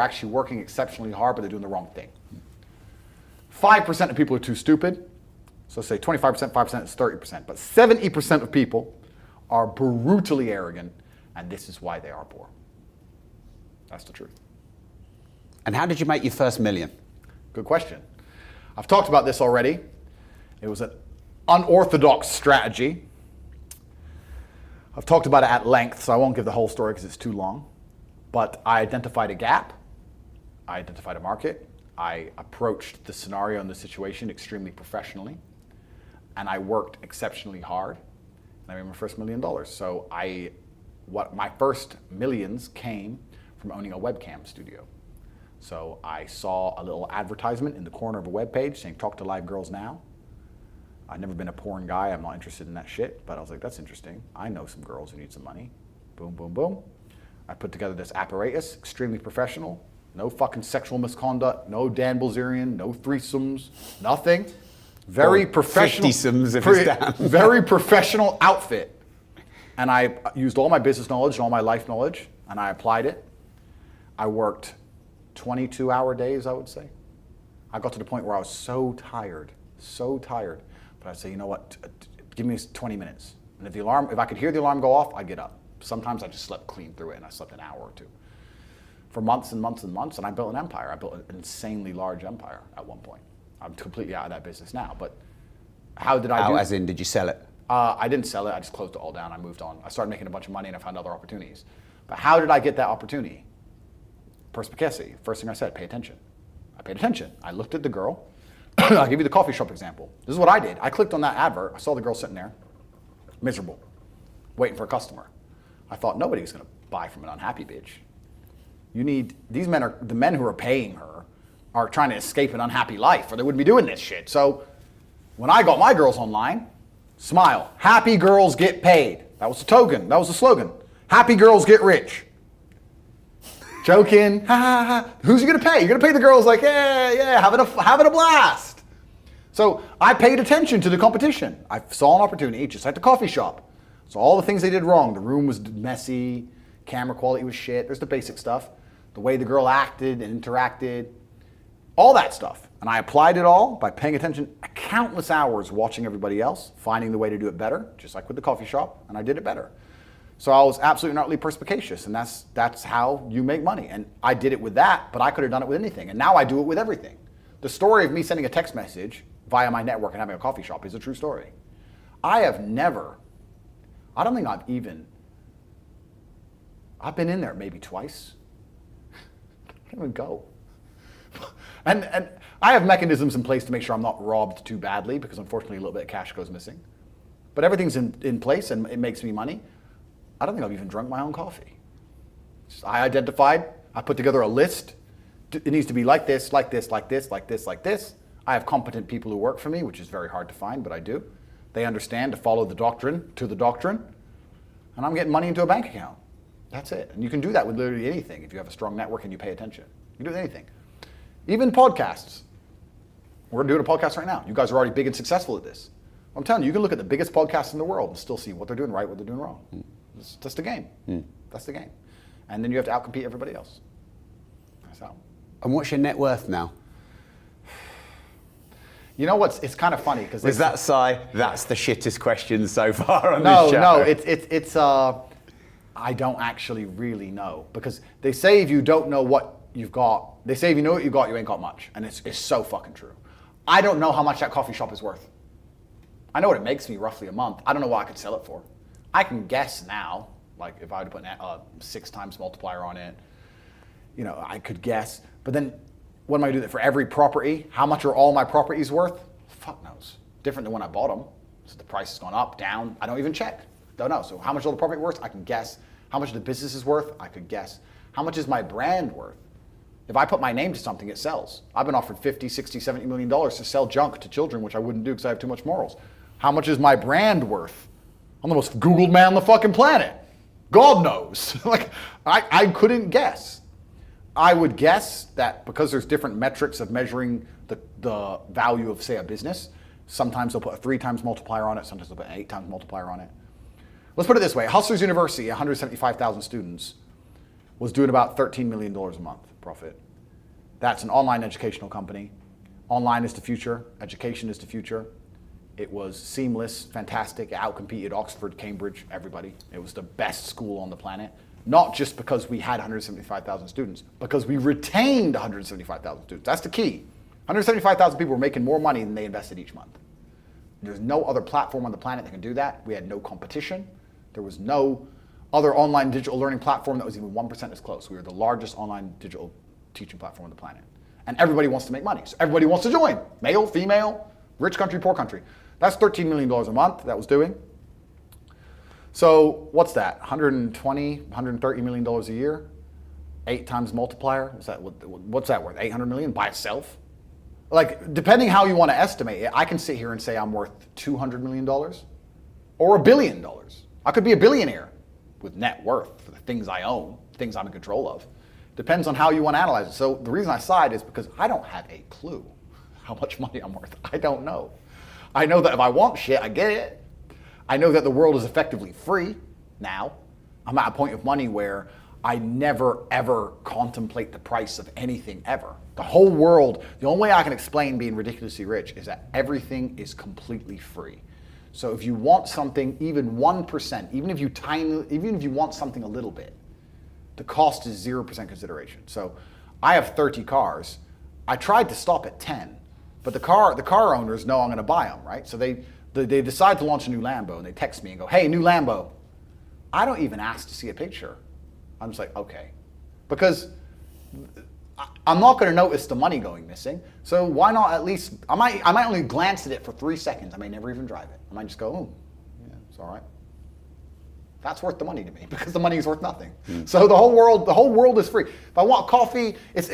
actually working exceptionally hard, but they're doing the wrong thing. 5% of people are too stupid. So say 25%, 5% is 30%. But 70% of people are brutally arrogant, and this is why they are poor. That's the truth. And how did you make your first million? Good question. I've talked about this already. It was an unorthodox strategy. I've talked about it at length, so I won't give the whole story because it's too long. But I identified a gap. I identified a market. I approached the scenario and the situation extremely professionally. And I worked exceptionally hard. And I made my first $1 million. So my first millions came from owning a webcam studio. So I saw a little advertisement in the corner of a web page saying, "Talk to live girls now." I've never been a porn guy. I'm not interested in that shit. But I was like, that's interesting. I know some girls who need some money. Boom, boom, boom. I put together this apparatus, extremely professional. No fucking sexual misconduct. No Dan Bilzerian. No threesomes. Nothing. Very professional. 50-somes if it's down. Very professional outfit. And I used all my business knowledge and all my life knowledge, and I applied it. I worked 22-hour days, I would say. I got to the point where I was so tired. But I'd say, you know what, give me 20 minutes. And if I could hear the alarm go off, I'd get up. Sometimes I just slept clean through it, and I slept an hour or two. For months and months and months, and I built an empire. I built an insanely large empire at one point. I'm completely out of that business now, but how did I do it? As in, did you sell it? I didn't sell it, I just closed it all down, I moved on. I started making a bunch of money and I found other opportunities. But how did I get that opportunity? Perspicacy. First thing I said, pay attention. I paid attention. I looked at the girl. I'll give you the coffee shop example. This is what I did. I clicked on that advert. I saw the girl sitting there, miserable, waiting for a customer. I thought, nobody's going to buy from an unhappy bitch. The men who are paying her are trying to escape an unhappy life, or they wouldn't be doing this shit. So when I got my girls online, smile. Happy girls get paid. That was the token. That was the slogan. Happy girls get rich. Joking, ha ha ha. Who's you gonna pay? You're gonna pay the girls like, yeah, having a blast. So I paid attention to the competition. I saw an opportunity, just like the coffee shop. So all the things they did wrong. The room was messy, camera quality was shit. There's the basic stuff. The way the girl acted and interacted, all that stuff. And I applied it all by paying attention countless hours watching everybody else, finding the way to do it better, just like with the coffee shop, and I did it better. So I was absolutely and utterly perspicacious, and that's how you make money. And I did it with that, but I could have done it with anything. And now I do it with everything. The story of me sending a text message via my network and having a coffee shop is a true story. I've been in there maybe twice. I can't even go. And I have mechanisms in place to make sure I'm not robbed too badly, because unfortunately a little bit of cash goes missing. But everything's in place and it makes me money. I don't think I've even drunk my own coffee. I identified, I put together a list. It needs to be like this, like this, like this, like this, like this. I have competent people who work for me, which is very hard to find, but I do. They understand to follow the doctrine to the doctrine, and I'm getting money into a bank account. That's it. And you can do that with literally anything if you have a strong network and you pay attention. You can do anything. Even podcasts. We're doing a podcast right now. You guys are already big and successful at this. I'm telling you, you can look at the biggest podcasts in the world and still see what they're doing right, what they're doing wrong. That's the game. That's the game. And then you have to outcompete everybody else. That's how. And what's your net worth now? You know what's? It's kind of funny because is that sigh? That's the shittest question so far on this show. No. It's. I don't actually really know, because they say if you don't know what you've got, they say if you know what you got, you ain't got much, and it's so fucking true. I don't know how much that coffee shop is worth. I know what it makes me roughly a month. I don't know what I could sell it for. I can guess now, like if I were to put a 6 times multiplier on it, I could guess. But then what am I doing for every property? How much are all my properties worth? Fuck knows. Different than when I bought them. So the price has gone up, down. I don't even check. Don't know. So how much all the property worth? I can guess. How much the business is worth? I could guess. How much is my brand worth? If I put my name to something, it sells. I've been offered $50, $60, $70 million to sell junk to children, which I wouldn't do because I have too much morals. How much is my brand worth? I'm the most Googled man on the fucking planet. God knows. I couldn't guess. I would guess that because there's different metrics of measuring the value of, say, a business, sometimes they'll put a 3 times multiplier on it, sometimes they'll put an 8 times multiplier on it. Let's put it this way. Hustlers University, 175,000 students, was doing about $13 million a month. profit. That's an online educational company. Online is the future. Education is the future. It was seamless, fantastic. It outcompeted Oxford, Cambridge, everybody. It was the best school on the planet. Not just because we had 175,000 students, because we retained 175,000 students. That's the key. 175,000 people were making more money than they invested each month. There's no other platform on the planet that can do that. We had no competition. There was no other online digital learning platform that was even 1% as close. We were the largest online digital teaching platform on the planet. And everybody wants to make money. So everybody wants to join. Male, female, rich country, poor country. That's $13 million a month that was doing. So what's that? 120, $130 million a year? 8 times multiplier? What's that worth? 800 million by itself? Like, depending how you want to estimate it, I can sit here and say I'm worth $200 million or $1 billion. I could be a billionaire with net worth for the things I own, things I'm in control of. Depends on how you want to analyze it. So the reason I sighed is because I don't have a clue how much money I'm worth. I don't know. I know that if I want shit, I get it. I know that the world is effectively free now. I'm at a point of money where I never, ever contemplate the price of anything ever. The whole world, the only way I can explain being ridiculously rich is that everything is completely free. So if you want something, even 1%, even if you want something a little bit, the cost is 0% consideration. So I have 30 cars. I tried to stop at 10, but the car owners know I'm going to buy them, right? So they decide to launch a new Lambo, and they text me and go, "Hey, new Lambo." I don't even ask to see a picture. I'm just like, okay, because I'm not going to notice the money going missing. So why not at least? I might only glance at it for 3 seconds. I may never even drive it. I might just go, "Oh, yeah, it's all right." That's worth the money to me because the money is worth nothing. So the whole world is free. If I want coffee, it's